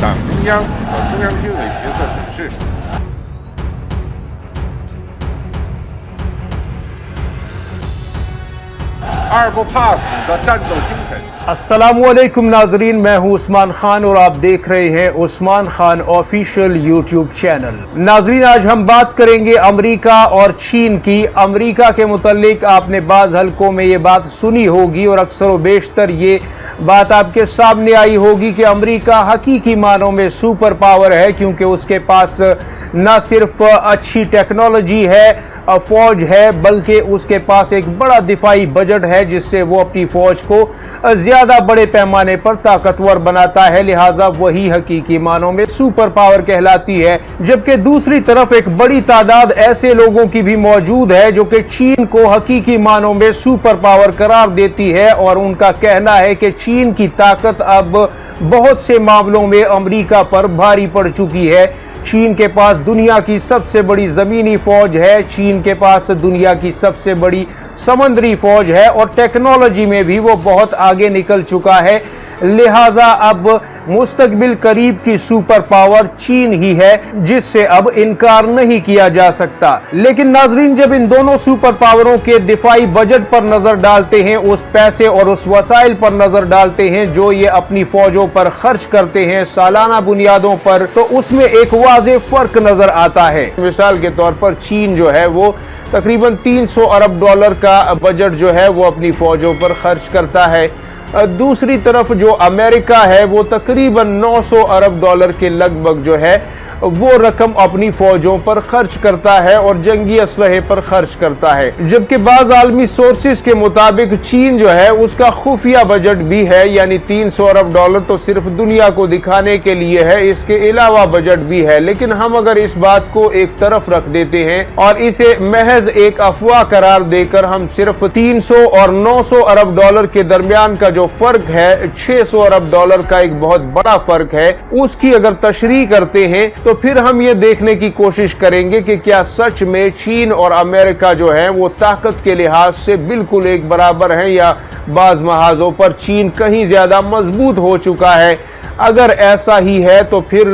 党中央和中央军委决策指示。二不怕死的战斗精神。अस्सलामुअलैकुम नाजरीन, मैं हूं उस्मान खान और आप देख रहे हैं Usman Khan official YouTube channel. नाजरीन, आज हम बात करेंगे अमेरिका और चीन की। अमेरिका के मुतालिक आपने बाज़ हलकों में ये बात सुनी होगी और अक्सर व बेशतर ये बात आपके सामने आई होगी कि अमेरिका हकीकी मानों में सुपर पावर है, क्योंकि उसके पास न सिर्फ अच्छी टेक्नोलॉजी है, फौज है, बल्कि उसके पास एक बड़ा दिफाई बजट है जिससे वो अपनी फौज को ज्यादा बड़े पैमाने पर ताकतवर बनाता है। लिहाजा वही हकीकी मानों में सुपर पावर कहलाती है। जबकि दूसरी तरफ एक बड़ी तादाद ऐसे लोगों की भी मौजूद है जो कि चीन को हकीकी मानों में सुपर पावर करार देती है और उनका कहना है कि चीन की ताकत अब बहुत से मामलों में अमेरिका पर भारी पड़ चुकी है। चीन के पास दुनिया की सबसे बड़ी जमीनी फौज है, चीन के पास दुनिया की सबसे बड़ी समंदरी फौज है और टेक्नोलॉजी में भी वो बहुत आगे निकल चुका है। लिहाजा अब मुस्तकबिल करीब की सुपर पावर चीन ही है, जिससे अब इनकार नहीं किया जा सकता। लेकिन नाजरीन, जब इन दोनों सुपर पावरों के दिफाई बजट पर नजर डालते हैं, उस पैसे और उस वसाइल पर नजर डालते हैं जो ये अपनी फौजों पर खर्च करते हैं सालाना बुनियादों पर, तो उसमें एक वाज़ेह फर्क नजर आता है। मिसाल के तौर पर चीन जो है वो तकरीबन 300 अरब डॉलर का बजट जो है वो अपनी फौजों पर खर्च करता है। दूसरी तरफ जो अमेरिका है वो तकरीबन 900 अरब डॉलर के लगभग जो है वो रकम अपनी फौजों पर खर्च करता है और जंगी असलहे पर खर्च करता है। जबकि बाज़ आलमी सोर्सेस के मुताबिक चीन जो है उसका खुफिया बजट भी है, यानी 300 अरब डॉलर तो सिर्फ दुनिया को दिखाने के लिए है, इसके अलावा बजट भी है। लेकिन हम अगर इस बात को एक तरफ रख देते हैं और इसे महज एक अफवाह करार देकर हम सिर्फ 300 और 900 अरब डॉलर के दरमियान का जो फर्क है, 600 अरब डॉलर का एक बहुत बड़ा फर्क है, उसकी अगर तशरीह करते हैं तो फिर हम ये देखने की कोशिश करेंगे कि क्या सच में चीन और अमेरिका जो है वो ताकत के लिहाज से बिल्कुल एक बराबर हैं या बाज़ महाजों पर चीन कहीं ज्यादा मजबूत हो चुका है। अगर ऐसा ही है तो फिर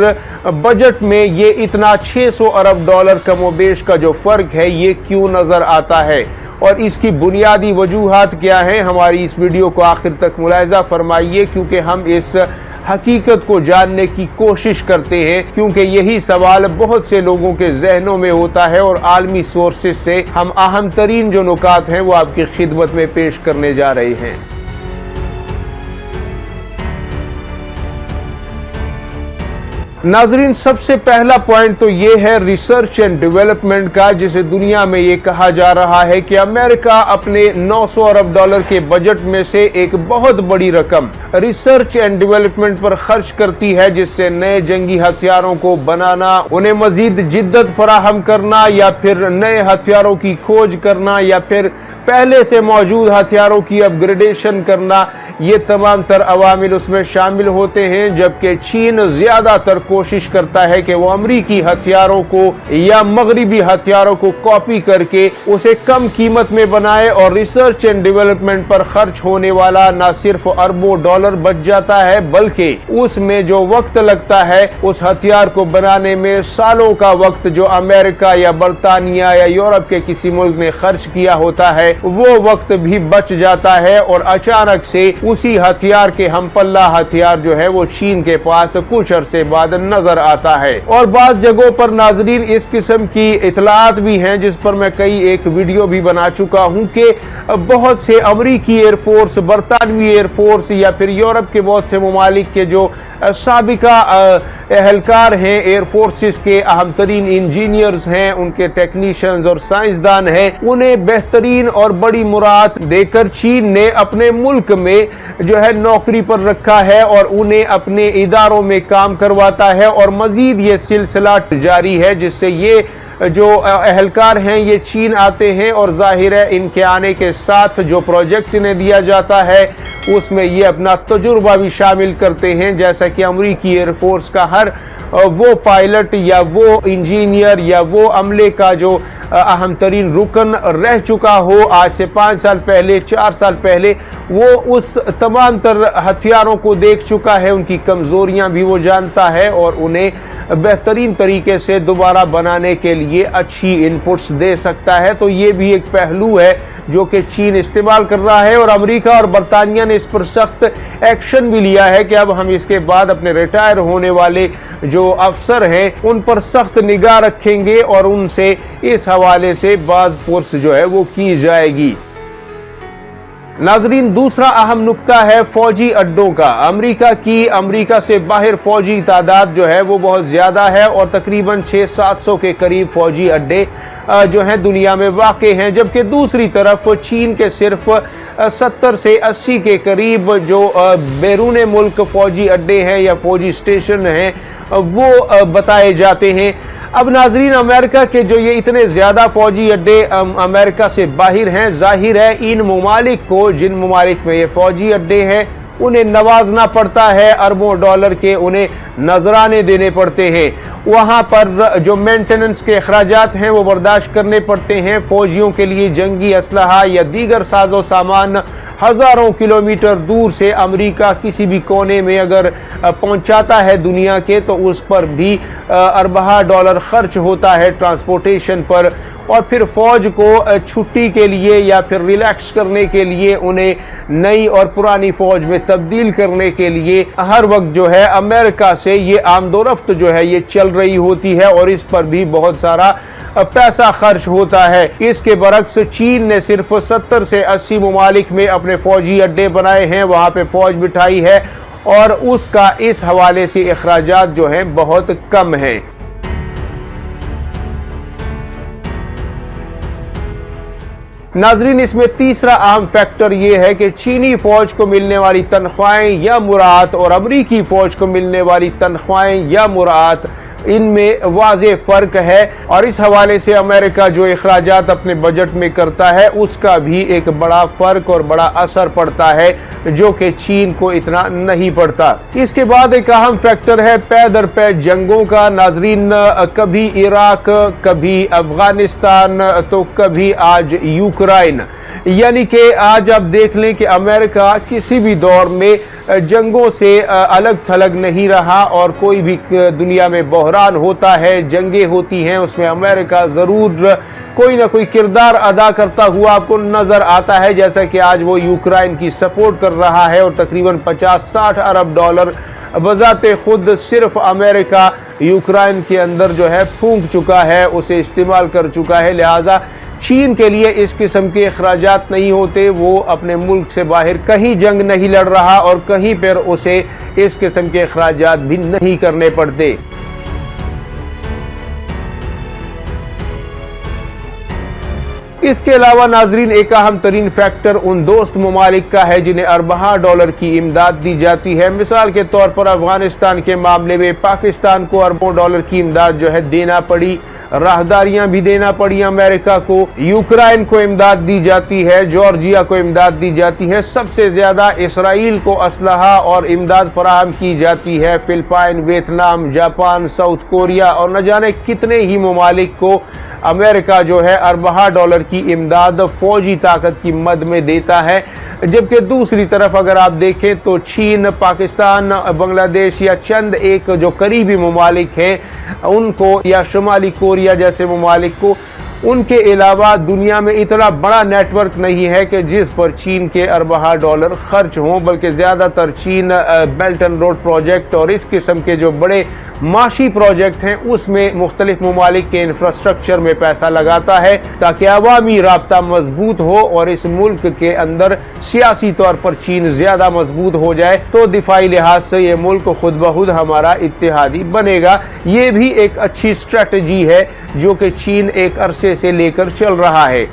बजट में ये इतना 600 अरब डॉलर कमोबेश का जो फर्क है ये क्यों नजर आता है और इसकी बुनियादी वजूहात क्या है। हमारी इस वीडियो को आखिर तक मुलाहिजा फरमाइए, क्योंकि हम इस हकीकत को जानने की कोशिश करते हैं, क्योंकि यही सवाल बहुत से लोगों के जहनों में होता है और आलमी सोर्सेज से हम अहम तरीन जो नुकात हैं वो आपकी खिदमत में पेश करने जा रहे हैं। नाजरीन, सबसे पहला पॉइंट तो ये है रिसर्च एंड डेवलपमेंट का, जिसे दुनिया में ये कहा जा रहा है कि अमेरिका अपने 900 अरब डॉलर के बजट में से एक बहुत बड़ी रकम रिसर्च एंड डेवलपमेंट पर खर्च करती है, जिससे नए जंगी हथियारों को बनाना, उन्हें मजीद जिद्दत फराहम करना या फिर नए हथियारों की खोज करना या फिर पहले से मौजूद हथियारों की अपग्रेडेशन करना, ये तमाम तर अवामिल उसमें शामिल होते हैं। जबकि चीन ज्यादातर कोशिश करता है कि वो अमरीकी हथियारों को या मगरिबी हथियारों को कॉपी करके उसे कम कीमत में बनाए और रिसर्च एंड डेवलपमेंट पर खर्च होने वाला न सिर्फ अरबों डॉलर बच जाता है, बल्कि उसमें जो वक्त लगता है उस हथियार को बनाने में सालों का वक्त जो अमेरिका या बरतानिया या यूरोप के किसी मुल्क ने खर्च किया होता है वो वक्त भी बच जाता है और अचानक से उसी हथियार के हम पल्ला हथियार जो है वो चीन के पास कुछ अरसे बाद नजर आता है। और बाज़ जगहों पर नाजरीन इस किस्म की इतलात भी हैं, जिस पर मैं कई एक वीडियो भी बना चुका हूं कि बहुत से अमरीकी एयरफोर्स, बरतानवी एयरफोर्स या फिर यूरोप के बहुत से ममालिक के जो साबिका एहलकार हैं, एयरफोर्सेस के अहम तरीन इंजीनियर्स हैं, उनके टेक्नीशियंस और साइंसदान हैं, उन्हें बेहतरीन और बड़ी मुराद देकर चीन ने अपने मुल्क में जो है नौकरी पर रखा है और उन्हें अपने इदारों में काम करवाता है और मजीद ये सिलसिला जारी है, जिससे ये जो اہلکار ہیں یہ چین آتے ہیں اور ظاہر ہے ان کے آنے کے ساتھ جو پروجیکٹ انہیں دیا جاتا ہے اس میں یہ اپنا تجربہ بھی شامل کرتے ہیں، جیسا کہ امریکی ایئر فورس کا ہر وہ پائلٹ یا وہ انجینئر یا وہ عملے کا جو اہم ترین رکن رہ چکا ہو آج سے 5 سال پہلے 4 سال پہلے، وہ اس تمام تر ہتھیاروں کو دیکھ چکا ہے، ان کی کمزوریاں بھی وہ جانتا ہے اور انہیں بہترین طریقے سے دوبارہ بنانے کے لیے اچھی انپٹس دے سکتا ہے۔ تو یہ بھی ایک پہلو ہے جو کہ چین استعمال کر رہا ہے، اور امریکہ اور برطانیہ نے اس پر سخت ایکشن بھی لیا ہے کہ اب ہم اس کے بعد اپنے ریٹائر ہونے والے جو افسر ہیں ان پر سخت نگاہ رکھیں گے اور ان سے اس حوالے سے باز پرس جو ہے وہ کی جائے گی۔ ناظرین، دوسرا اہم نقطہ ہے فوجی اڈوں کا۔ امریکہ سے باہر فوجی تعداد جو ہے وہ بہت زیادہ ہے اور تقریباً 600-700 کے قریب فوجی اڈے جو ہیں دنیا میں واقع ہیں، جبکہ دوسری طرف چین کے صرف 70 سے 80 کے قریب جو بیرون ملک فوجی اڈے ہیں یا فوجی اسٹیشن ہیں وہ بتائے جاتے ہیں۔ اب ناظرین، امریکہ کے جو یہ اتنے زیادہ فوجی اڈے امریکہ سے باہر ہیں، ظاہر ہے ان ممالک کو، جن ممالک میں یہ فوجی اڈے ہیں، انہیں نوازنا پڑتا ہے، اربوں ڈالر کے انہیں نذرانے دینے پڑتے ہیں، وہاں پر جو مینٹیننس کے اخراجات ہیں وہ برداشت کرنے پڑتے ہیں، فوجیوں کے لیے جنگی اسلحہ یا دیگر ساز و سامان ہزاروں کلومیٹر دور سے امریکہ کسی بھی کونے میں اگر پہنچاتا ہے دنیا کے تو اس پر بھی اربہ ڈالر خرچ ہوتا ہے ٹرانسپورٹیشن پر، اور پھر فوج کو چھٹی کے لیے یا پھر ریلیکس کرنے کے لیے انہیں نئی اور پرانی فوج میں تبدیل کرنے کے لیے ہر وقت جو ہے امریکہ سے یہ آمد و رفت جو ہے یہ چل رہی ہوتی ہے اور اس پر بھی بہت سارا پیسہ خرچ ہوتا ہے۔ اس کے برعکس چین نے صرف 70 سے 80 ممالک میں اپنے فوجی اڈے بنائے ہیں، وہاں پہ فوج بٹھائی ہے اور اس کا اس حوالے سے اخراجات جو ہیں بہت کم ہیں۔ ناظرین، اس میں تیسرا اہم فیکٹر یہ ہے کہ چینی فوج کو ملنے والی تنخواہیں یا مراعات اور امریکی فوج کو ملنے والی تنخواہیں یا مراعات، ان میں واضح فرق ہے، اور اس حوالے سے امریکہ جو اخراجات اپنے بجٹ میں کرتا ہے اس کا بھی ایک بڑا فرق اور بڑا اثر پڑتا ہے جو کہ چین کو اتنا نہیں پڑتا۔ اس کے بعد ایک اہم فیکٹر ہے پے در پے جنگوں کا۔ ناظرین، کبھی عراق، کبھی افغانستان تو کبھی آج یوکرائن، یعنی کہ آج آپ دیکھ لیں کہ امریکہ کسی بھی دور میں جنگوں سے الگ تھلگ نہیں رہا، اور کوئی بھی دنیا میں بحران ہوتا ہے، جنگیں ہوتی ہیں، اس میں امریکہ ضرور کوئی نہ کوئی کردار ادا کرتا ہوا آپ کو نظر آتا ہے، جیسا کہ آج وہ یوکرائن کی سپورٹ کر رہا ہے اور تقریباً 50-60 ارب ڈالر بذات خود صرف امریکہ یوکرائن کے اندر جو ہے پھونک چکا ہے، اسے استعمال کر چکا ہے۔ لہٰذا چین کے لیے اس قسم کے اخراجات نہیں ہوتے، وہ اپنے ملک سے باہر کہیں جنگ نہیں لڑ رہا اور کہیں پر اسے اس قسم کے اخراجات بھی نہیں کرنے پڑتے۔ اس کے علاوہ ناظرین، ایک اہم ترین فیکٹر ان دوست ممالک کا ہے جنہیں اربہ ڈالر کی امداد دی جاتی ہے۔ مثال کے طور پر افغانستان کے معاملے میں پاکستان کو اربوں ڈالر کی امداد جو ہے دینا پڑی، راہداریاں بھی دینا پڑی امریکہ کو، یوکرائن کو امداد دی جاتی ہے، جارجیا کو امداد دی جاتی ہے، سب سے زیادہ اسرائیل کو اسلحہ اور امداد فراہم کی جاتی ہے، Philippines, Vietnam, Japan, south Korea اور نہ جانے کتنے ہی ممالک کو امریکہ جو ہے اربہ ڈالر کی امداد فوجی طاقت کی مد میں دیتا ہے۔ جبکہ دوسری طرف اگر آپ دیکھیں تو چین، پاکستان، بنگلہ دیش یا چند ایک جو قریبی ممالک ہیں ان کو، یا شمالی کوریا جیسے ممالک کو، ان کے علاوہ دنیا میں اتنا بڑا نیٹ ورک نہیں ہے کہ جس پر چین کے اربہ ڈالر خرچ ہوں، بلکہ زیادہ تر چین بیلٹ اینڈ روڈ پروجیکٹ اور اس قسم کے جو بڑے معاشی پروجیکٹ ہیں اس میں مختلف ممالک کے انفراسٹرکچر میں پیسہ لگاتا ہے تاکہ عوامی رابطہ مضبوط ہو اور اس ملک کے اندر سیاسی طور پر چین زیادہ مضبوط ہو جائے تو دفاعی لحاظ سے یہ ملک خود بخود ہمارا اتحادی بنے گا۔ یہ بھی ایک اچھی اسٹریٹجی ہے جو کہ چین ایک عرصے سے لے کر چل رہا ہے۔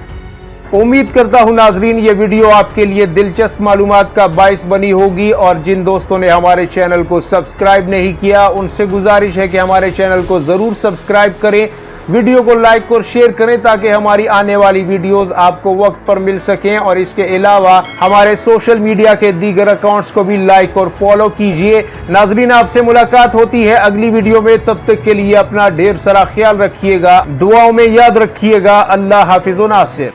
امید کرتا ہوں ناظرین یہ ویڈیو آپ کے لیے دلچسپ معلومات کا باعث بنی ہوگی، اور جن دوستوں نے ہمارے چینل کو سبسکرائب نہیں کیا ان سے گزارش ہے کہ ہمارے چینل کو ضرور سبسکرائب کریں वीडियो को लाइक और शेयर करें ताकि हमारी आने वाली वीडियोस आपको वक्त पर मिल सकें, और इसके अलावा हमारे सोशल मीडिया के दीगर अकाउंट्स को भी लाइक और फॉलो कीजिए। नाजरीन, आपसे मुलाकात होती है अगली वीडियो में, तब तक के लिए अपना ढेर सारा ख्याल रखिएगा, दुआओं में याद रखिएगा। अल्लाह हाफिज़ व नासिर।